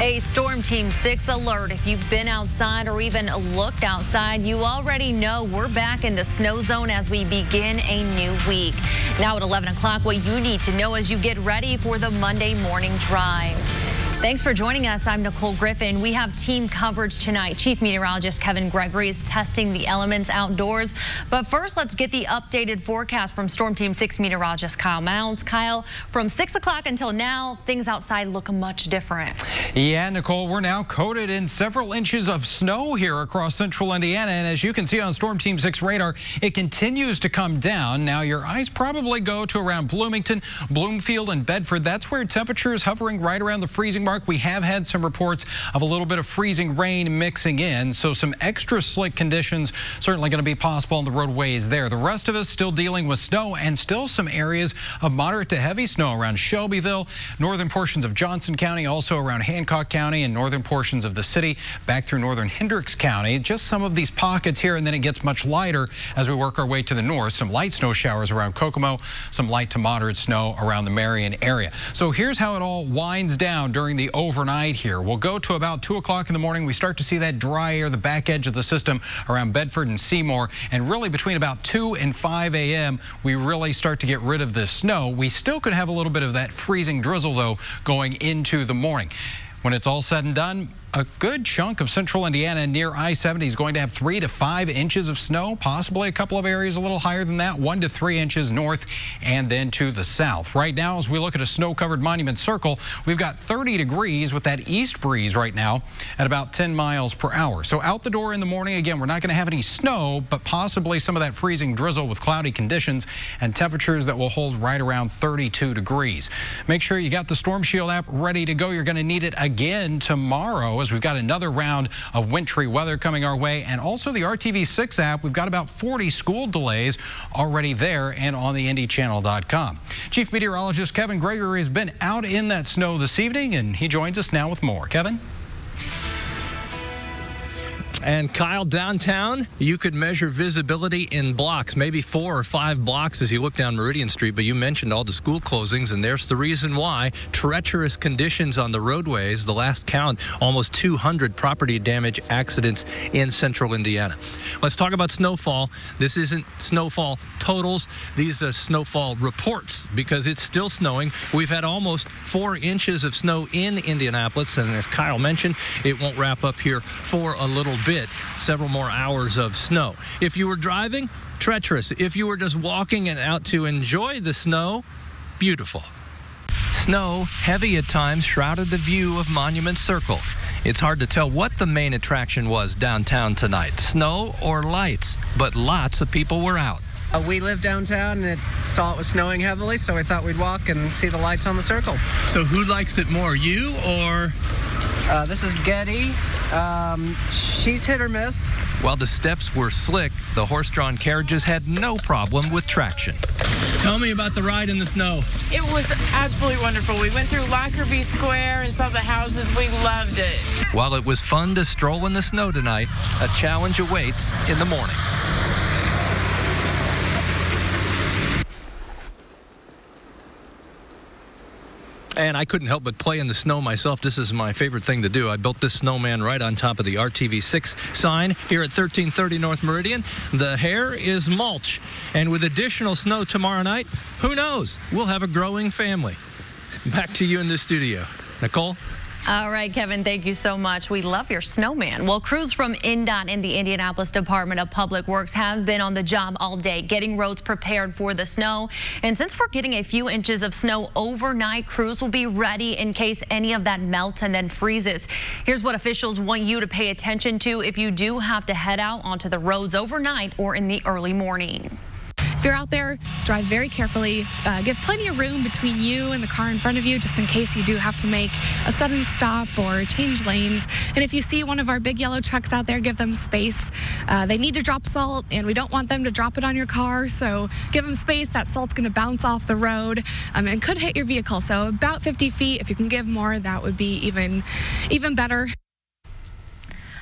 A Storm Team 6 alert. If you've been outside or even looked outside, you already know we're back in the snow zone as we begin a new week. Now at 11 o'clock, what you need to know as you get ready for the Monday morning drive. Thanks for joining us. I'm Nicole Griffin. We have team coverage tonight. Chief Meteorologist Kevin Gregory is testing the elements outdoors. But first, let's get the updated forecast from Storm Team 6 meteorologist Kyle Mounds. Kyle, from 6 o'clock until now, things outside look much different. Yeah, Nicole, we're now coated in several inches of snow here across central Indiana. And as you can see on Storm Team 6 radar, it continues to come down. Now, your eyes probably go to around Bloomington, Bloomfield, and Bedford. That's where temperatures hovering right around the freezing mark. We have had some reports of a little bit of freezing rain mixing in, so some extra slick conditions certainly going to be possible on the roadways there. The rest of us still dealing with snow and still some areas of moderate to heavy snow around Shelbyville, northern portions of Johnson County, also around Hancock County and northern portions of the city, back through northern Hendricks County. Just some of these pockets here, and then it gets much lighter as we work our way to the north. Some light snow showers around Kokomo, some light to moderate snow around the Marion area. So here's how it all winds down during the overnight here. We'll go to about 2 o'clock in the morning. We start to see that dry air, the back edge of the system around Bedford and Seymour, and really between about 2 and 5 a.m. we really start to get rid of this snow. We still could have a little bit of that freezing drizzle though going into the morning. When it's all said and done, a good chunk of central Indiana near I-70 is going to have 3 to 5 inches of snow, possibly a couple of areas a little higher than that, 1 to 3 inches north and then to the south. Right now, as we look at a snow-covered Monument Circle, we've got 30 degrees with that east breeze right now at about 10 miles per hour. So out the door in the morning, again, we're not going to have any snow, but possibly some of that freezing drizzle with cloudy conditions and temperatures that will hold right around 32 degrees. Make sure you got the Storm Shield app ready to go. You're going to need it again tomorrow, as we've got another round of wintry weather coming our way, and also the RTV6 app. We've got about 40 school delays already there and on the IndyChannel.com. Chief Meteorologist Kevin Gregory has been out in that snow this evening, and he joins us now with more. Kevin? And Kyle, downtown, you could measure visibility in blocks, maybe 4 or 5 blocks as you look down Meridian Street, but you mentioned all the school closings, and there's the reason why. Treacherous conditions on the roadways. The last count, almost 200 property damage accidents in central Indiana. Let's talk about snowfall. This isn't snowfall totals. These are snowfall reports because it's still snowing. We've had almost 4 inches of snow in Indianapolis, and as Kyle mentioned, it won't wrap up here for a little bit. Several more hours of snow. If you were driving, treacherous. If you were just walking and out to enjoy the snow, beautiful. Snow, heavy at times, shrouded the view of Monument Circle. It's hard to tell what the main attraction was downtown tonight, snow or lights, but lots of people were out. We live downtown and saw it was snowing heavily, so we thought we'd walk and see the lights on the circle. So who likes it more, you or? This is Getty. She's hit or miss. While the steps were slick, the horse-drawn carriages had no problem with traction. Tell me about the ride in the snow. It was absolutely wonderful. We went through Lockerbie Square and saw the houses. We loved it. While it was fun to stroll in the snow tonight, a challenge awaits in the morning. And I couldn't help but play in the snow myself. This is my favorite thing to do. I built this snowman right on top of the RTV6 sign here at 1330 North Meridian. The hair is mulch. And with additional snow tomorrow night, who knows? We'll have a growing family. Back to you in the studio. Nicole? All right, Kevin, thank you so much. We love your snowman. Well, crews from INDOT and the Indianapolis Department of Public Works have been on the job all day getting roads prepared for the snow. And since we're getting a few inches of snow overnight, crews will be ready in case any of that melts and then freezes. Here's what officials want you to pay attention to if you do have to head out onto the roads overnight or in the early morning. If you're out there, drive very carefully. Give plenty of room between you and the car in front of you, just in case you do have to make a sudden stop or change lanes. And if you see one of our big yellow trucks out there, give them space. They need to drop salt, and we don't want them to drop it on your car, so give them space. That salt's going to bounce off the road and could hit your vehicle. So about 50 feet. If you can give more, that would be even better.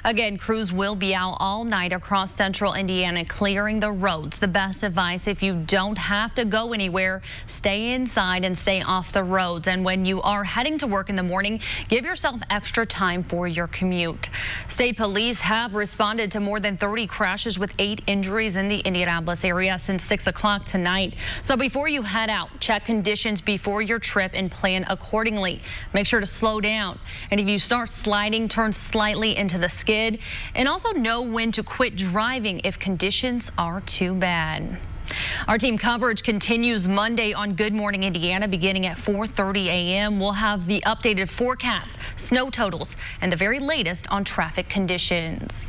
Again, crews will be out all night across central Indiana clearing the roads. The best advice, if you don't have to go anywhere, stay inside and stay off the roads. And when you are heading to work in the morning, give yourself extra time for your commute. State police have responded to more than 30 crashes with 8 injuries in the Indianapolis area since 6 o'clock tonight. So before you head out, check conditions before your trip and plan accordingly. Make sure to slow down. And if you start sliding, turn slightly into the skid, and also know when to quit driving if conditions are too bad. Our team coverage continues Monday on Good Morning Indiana beginning at 4:30 a.m. We'll have the updated forecast, snow totals, and the very latest on traffic conditions.